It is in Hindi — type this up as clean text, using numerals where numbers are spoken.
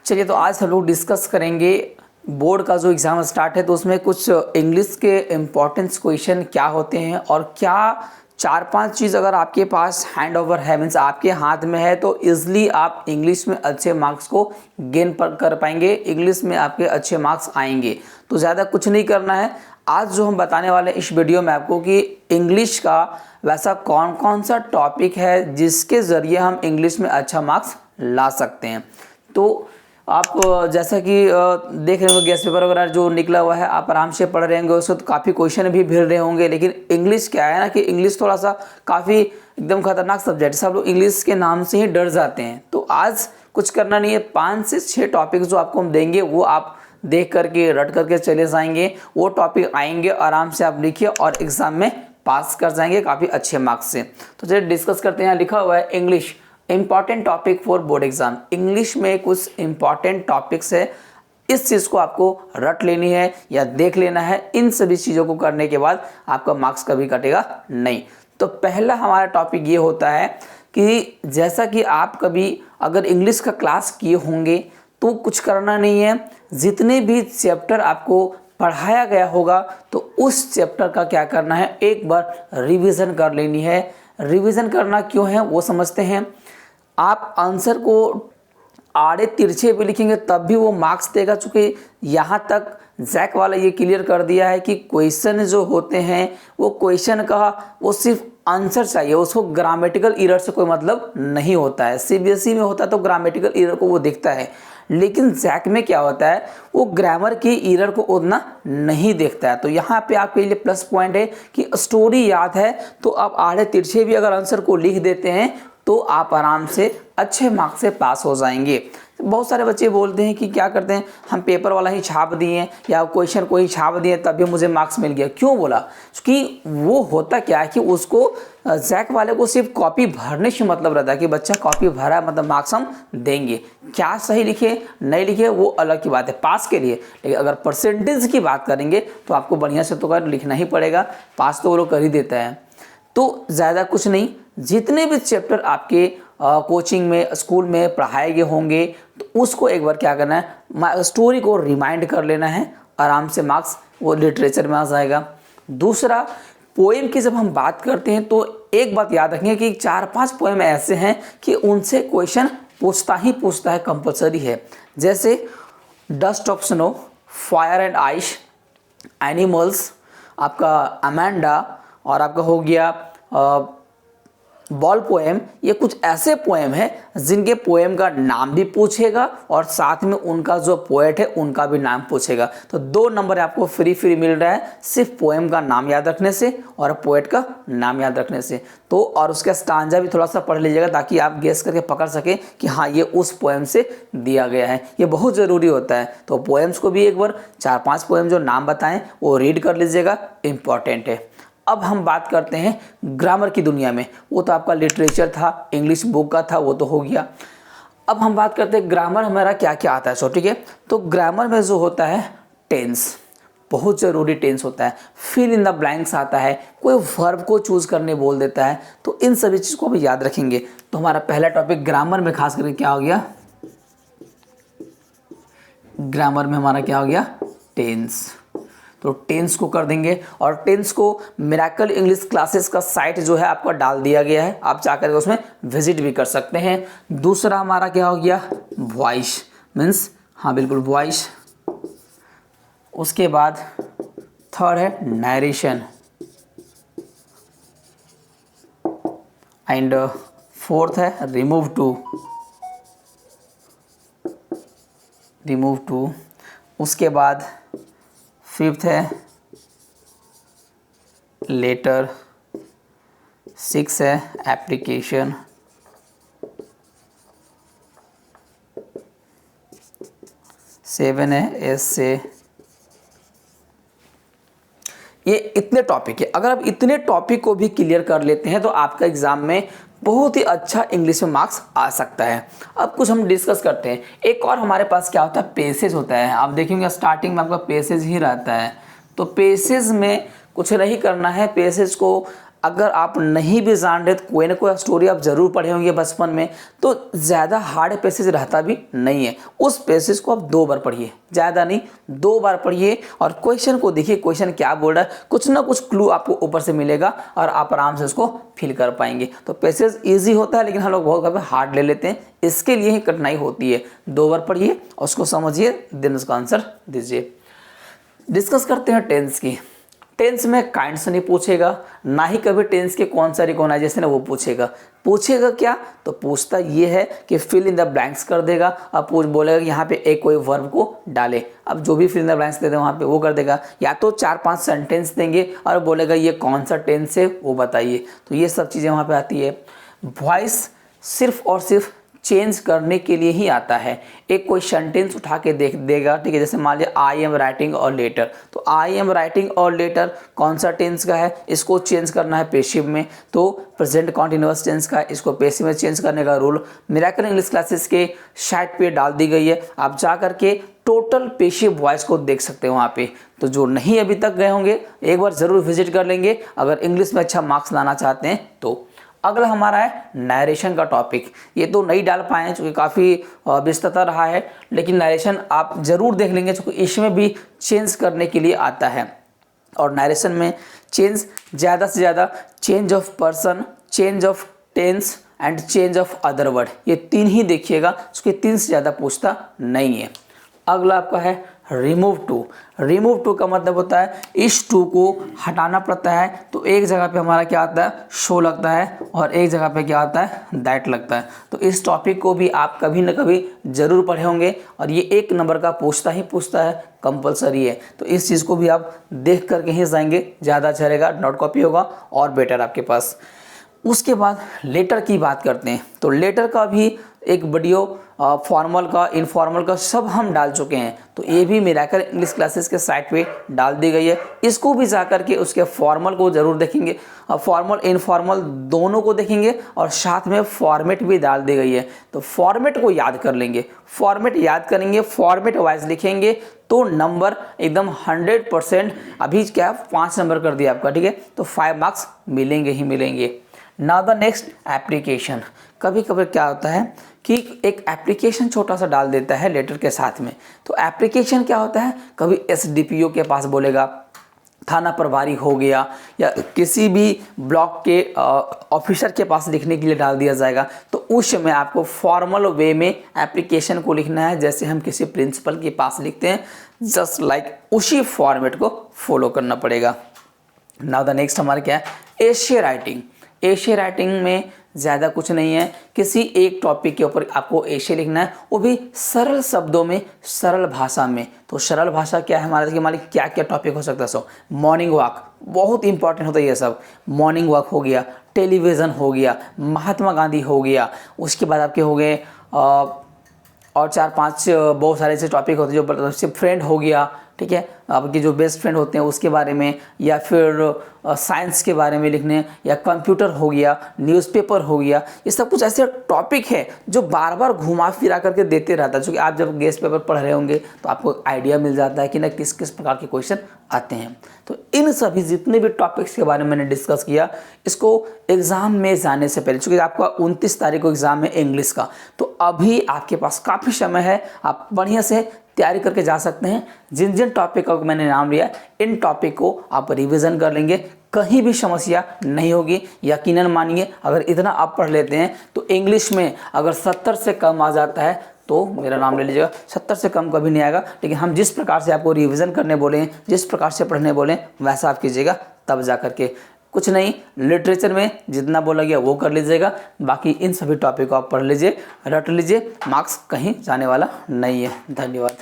चलिए, तो आज हम लोग डिस्कस करेंगे बोर्ड का जो एग्ज़ाम स्टार्ट है, तो उसमें कुछ इंग्लिश के इम्पोर्टेंस क्वेश्चन क्या होते हैं और क्या 4-5 चीज़ अगर आपके पास हैंड ओवर है, मीन्स आपके हाथ में है, तो ईजिली आप इंग्लिश में अच्छे मार्क्स को गेन कर पाएंगे, इंग्लिश में आपके अच्छे मार्क्स आएंगे। तो ज़्यादा कुछ नहीं करना है। आज जो हम बताने वाले हैं इस वीडियो में आपको कि इंग्लिश का वैसा कौन कौन सा टॉपिक है जिसके ज़रिए हम इंग्लिश में अच्छा मार्क्स ला सकते हैं। तो आप जैसा कि देख रहे होंगे गेस्ट पेपर वगैरह जो निकला हुआ है, आप आराम से पढ़ रहे होंगे, उसको तो काफ़ी क्वेश्चन भी भिड़ रहे होंगे। लेकिन इंग्लिश क्या है ना कि इंग्लिश थोड़ा सा काफ़ी एकदम खतरनाक सब्जेक्ट, सब लोग इंग्लिश के नाम से ही डर जाते हैं। तो आज कुछ करना नहीं है, 5 से 6 टॉपिक जो आपको हम देंगे वो आप देख करके रट करके चले जाएंगे। वो टॉपिक आएंगे, आराम से आप लिखिए और एग्ज़ाम में पास कर जाएंगे काफ़ी अच्छे मार्क्स से। तो चलिए डिस्कस करते हैं। यहाँ लिखा हुआ है English important topic for board exam. English में कुछ इंपॉर्टेंट टॉपिक्स है, इस चीज़ को आपको रट लेनी है या देख लेना है। इन सभी चीज़ों को करने के बाद आपका मार्क्स कभी कटेगा नहीं। तो पहला हमारा टॉपिक ये होता है कि जैसा कि आप कभी अगर इंग्लिश का क्लास किए होंगे तो कुछ करना नहीं है, जितने भी चैप्टर आपको पढ़ाया गया होगा तो उस चैप्टर का क्या करना है, एक बार रिवीजन कर लेनी है। रिवीजन करना क्यों है वो समझते हैं। आप आंसर को आड़े तिरछे भी लिखेंगे तब भी वो मार्क्स देगा, चूँकि यहाँ तक जैक वाला ये क्लियर कर दिया है कि क्वेश्चन जो होते हैं वो क्वेश्चन का वो सिर्फ आंसर चाहिए, उसको ग्रामेटिकल एरर से कोई मतलब नहीं होता है। सीबीएसई में होता है तो ग्रामेटिकल एरर को वो देखता है, लेकिन जैक में क्या होता है वो ग्रामर की एरर को उतना नहीं देखता है। तो यहाँ पे आपके लिए प्लस पॉइंट है कि स्टोरी याद है तो आप आड़े तिरछे भी अगर आंसर को लिख देते हैं तो आप आराम से अच्छे मार्क्स से पास हो जाएंगे। बहुत सारे बच्चे बोलते हैं कि क्या करते हैं, हम पेपर वाला ही छाप दिए या क्वेश्चन को ही छाप दिए तभी मुझे मार्क्स मिल गया। क्यों बोला? क्योंकि वो होता क्या है कि उसको जैक वाले को सिर्फ कॉपी भरने से मतलब रहता है कि बच्चा कॉपी भरा मतलब मार्क्स हम देंगे। क्या सही लिखे नहीं लिखे वो अलग की बात है पास के लिए, लेकिन अगर परसेंटेज की बात करेंगे तो आपको बढ़िया से तो कर लिखना ही पड़ेगा, पास तो वो लोग कर ही देता है। तो ज़्यादा कुछ नहीं, जितने भी चैप्टर आपके कोचिंग में स्कूल में पढ़ाए गए होंगे तो उसको एक बार क्या करना है, स्टोरी को रिमाइंड कर लेना है, आराम से मार्क्स वो लिटरेचर में आ जाएगा। दूसरा, पोएम की जब हम बात करते हैं तो एक बात याद रखेंगे कि 4-5 पोएम ऐसे हैं कि उनसे क्वेश्चन पूछता है, कंपलसरी है। जैसे dust of snow, fire and ice, animals, आपका अमेंडा और आपका हो गया बॉल पोएम। ये कुछ ऐसे पोएम है जिनके पोएम का नाम भी पूछेगा और साथ में उनका जो पोएट है उनका भी नाम पूछेगा। तो 2 नंबर आपको फ्री मिल रहा है सिर्फ पोएम का नाम याद रखने से और पोएट का नाम याद रखने से। तो और उसका स्टांजा भी थोड़ा सा पढ़ लीजिएगा ताकि आप गेस करके पकड़ सकें कि हाँ ये उस पोएम से दिया गया है। ये बहुत ज़रूरी होता है। तो पोएम्स को भी एक बार 4-5 पोएम जो नाम बताएं वो रीड कर लीजिएगा, इंपॉर्टेंट है। अब हम बात करते हैं ग्रामर की दुनिया में। वो तो आपका लिटरेचर था, इंग्लिश बुक का था, वो तो हो गया। अब हम बात करते हैं ग्रामर हमारा क्या क्या आता है। सो ठीक है, तो ग्रामर में जो होता है टेंस, बहुत ज़रूरी टेंस होता है। फिल इन द ब्लैंक्स आता है, कोई वर्ब को चूज करने बोल देता है, तो इन सभी चीज़ को भी याद रखेंगे। तो हमारा पहला टॉपिक ग्रामर में खास करके क्या हो गया, ग्रामर में हमारा क्या हो गया, टेंस। तो टेंस को कर देंगे और टेंस को मिरेकल इंग्लिश क्लासेस का साइट जो है आपका डाल दिया गया है, आप जाकर के उसमें विजिट भी कर सकते हैं। दूसरा हमारा क्या हो गया, वॉइस, मीन्स हाँ बिल्कुल वॉइस। उसके बाद थर्ड है नरेशन एंड फोर्थ है रिमूव टू। उसके बाद फिफ्थ है लेटर, 6 है एप्लीकेशन, 7 है एसे। ये इतने टॉपिक है। अगर आप इतने टॉपिक को भी क्लियर कर लेते हैं तो आपका एग्जाम में बहुत ही अच्छा इंग्लिश में मार्क्स आ सकता है। अब कुछ हम डिस्कस करते हैं। एक और हमारे पास क्या होता है, पेसेज होता है। आप देखेंगे स्टार्टिंग में आपका पेसेज ही रहता है। तो पेसेज में कुछ नहीं करना है, पेसेज को अगर आप नहीं भी जान रहे तो कोई ना कोई स्टोरी आप जरूर पढ़े होंगे बचपन में, तो ज़्यादा हार्ड पैसेज रहता भी नहीं है। उस पैसेज को आप 2 बार पढ़िए, ज़्यादा नहीं, 2 बार पढ़िए और क्वेश्चन को देखिए क्वेश्चन क्या बोल रहा है, कुछ ना कुछ क्लू आपको ऊपर से मिलेगा और आप आराम से उसको फिल कर पाएंगे। तो पैसेज ईजी होता है लेकिन हम लोग बहुत कभी हार्ड ले लेते हैं, इसके लिए ही कठिनाई होती है। 2 बार पढ़िए और उसको समझिए, देन उसका आंसर दीजिए। डिस्कस करते हैं टेंस की। टेंस में काइंड से नहीं पूछेगा, ना ही कभी टेंस के कौन सा रिकॉग्नाइजेशन है वो पूछेगा। पूछेगा क्या, तो पूछता ये है कि फिल इन द ब्लैंक्स कर देगा। अब बोलेगा कि यहाँ पे एक कोई वर्ब को डाले, अब जो भी फिल इन द ब्लैंक्स देते हैं वहाँ पे वो कर देगा, या तो 4-5 सेंटेंस देंगे और बोलेगा ये कौन सा टेंस है वो बताइए। तो ये सब चीज़ें वहाँ पे आती है। वॉइस सिर्फ और सिर्फ चेंज करने के लिए ही आता है। एक कोई सेंटेंस उठा के देख देगा, ठीक है, जैसे मान लीजिए आई एम राइटिंग और लेटर, तो आई एम राइटिंग और लेटर कौन सा टेंस का है, इसको चेंज करना है पेशिव में, तो प्रेजेंट कॉन्टिन्यूअस टेंस का है, इसको पेशिव में चेंज करने का रूल मिरेकल इंग्लिश क्लासेस के साइट पे डाल दी गई है। आप जा करके टोटल पेशिव वॉइस को देख सकते हैं वहाँ पे। तो जो नहीं अभी तक गए होंगे एक बार ज़रूर विजिट कर लेंगे अगर इंग्लिश में अच्छा मार्क्स लाना चाहते हैं तो। अगला हमारा है नरेशन का टॉपिक। ये तो नहीं डाल पाए हैं क्योंकि काफ़ी व्यस्तता रहा है, लेकिन नरेशन आप ज़रूर देख लेंगे क्योंकि इसमें भी चेंज करने के लिए आता है। और नरेशन में चेंज ज़्यादा से ज़्यादा change of person, change of tense and change of other word, ये 3 ही देखिएगा, उसके 3 से ज़्यादा पूछता नहीं है। अगला आपका है रिमूव टू। रिमूव टू का मतलब होता है इस टू को हटाना पड़ता है, तो एक जगह पे हमारा क्या आता है, शो लगता है, और एक जगह पे क्या आता है, दैट लगता है। तो इस टॉपिक को भी आप कभी न कभी ज़रूर पढ़े होंगे और ये 1 नंबर का पूछता है, कंपलसरी है। तो इस चीज़ को भी आप देख करके ही जाएंगे, ज़्यादा अच्छा रहेगा, नोट कॉपी होगा और बेटर आपके पास। उसके बाद लेटर की बात करते हैं, तो लेटर का भी एक वीडियो फॉर्मल का, इनफॉर्मल का सब हम डाल चुके हैं, तो ये भी मिरेकल इंग्लिश क्लासेस के साइट पे डाल दी गई है। इसको भी जा करके उसके फॉर्मल को ज़रूर देखेंगे, फॉर्मल इनफॉर्मल दोनों को देखेंगे और साथ में फॉर्मेट भी डाल दी गई है। तो फॉर्मेट को याद कर लेंगे, फॉर्मेट याद करेंगे, फॉर्मेट वाइज लिखेंगे तो नंबर एकदम 100%, अभी क्या 5 नंबर कर दिया आपका, ठीक है, तो 5 मार्क्स मिलेंगे ही मिलेंगे। Now the next application. कभी कभी क्या होता है कि एक एप्लीकेशन छोटा सा डाल देता है लेटर के साथ में। तो एप्लीकेशन क्या होता है, कभी एसडीपीओ के पास बोलेगा, थाना प्रभारी हो गया, या किसी भी ब्लॉक के ऑफिसर के पास लिखने के लिए डाल दिया जाएगा। तो उस समय आपको फॉर्मल वे में एप्लीकेशन को लिखना है, जैसे हम किसी प्रिंसिपल के पास लिखते हैं, जस्ट लाइक उसी फॉर्मेट को फॉलो करना पड़ेगा। नाउ द नेक्स्ट हमारा क्या है, एशे राइटिंग। एशे राइटिंग में ज़्यादा कुछ नहीं है, किसी एक टॉपिक के ऊपर आपको एशे लिखना है, वो भी सरल शब्दों में, सरल भाषा में। तो सरल भाषा क्या है हमारे मालिक, क्या क्या टॉपिक हो सकता है। सो मॉर्निंग वॉक बहुत इंपॉर्टेंट होता है, ये सब मॉर्निंग वॉक हो गया, टेलीविज़न हो गया, महात्मा गांधी हो गया, उसके बाद आपके हो गए और 4-5 बहुत सारे ऐसे टॉपिक होते हैं, जो फ्रेंड हो गया, ठीक है, आपके जो बेस्ट फ्रेंड होते हैं उसके बारे में, या फिर साइंस के बारे में लिखने, या कंप्यूटर हो गया, न्यूज़पेपर हो गया। ये सब कुछ ऐसे टॉपिक है जो बार बार घुमा फिरा करके देते रहता है, क्योंकि आप जब गेस्ट पेपर पढ़ रहे होंगे तो आपको आइडिया मिल जाता है कि ना किस किस प्रकार के क्वेश्चन आते हैं। तो इन सभी जितने भी टॉपिक्स के बारे में मैंने डिस्कस किया, इसको एग्ज़ाम में जाने से पहले, चूँकि आपका 29 तारीख को एग्ज़ाम है इंग्लिश का, तो अभी आपके पास काफ़ी समय है, आप बढ़िया से तैयारी करके जा सकते हैं। जिन जिन टॉपिक का मैंने नाम लिया, इन टॉपिक को आप रिवीजन कर लेंगे, कहीं भी समस्या नहीं होगी। यकीनन मानिए, अगर इतना आप पढ़ लेते हैं तो इंग्लिश में अगर 70 से कम आ जाता है तो मेरा नाम ले लीजिएगा, 70 से कम कभी नहीं आएगा। लेकिन हम जिस प्रकार से आपको रिवीजन करने बोले, जिस प्रकार से पढ़ने बोले, वैसा आप कीजिएगा, तब जा करके कुछ नहीं, लिटरेचर में जितना बोला गया वो कर लीजिएगा, बाकी इन सभी टॉपिक को आप पढ़ लीजिए, रट लीजिए, मार्क्स कहीं जाने वाला नहीं है। धन्यवाद।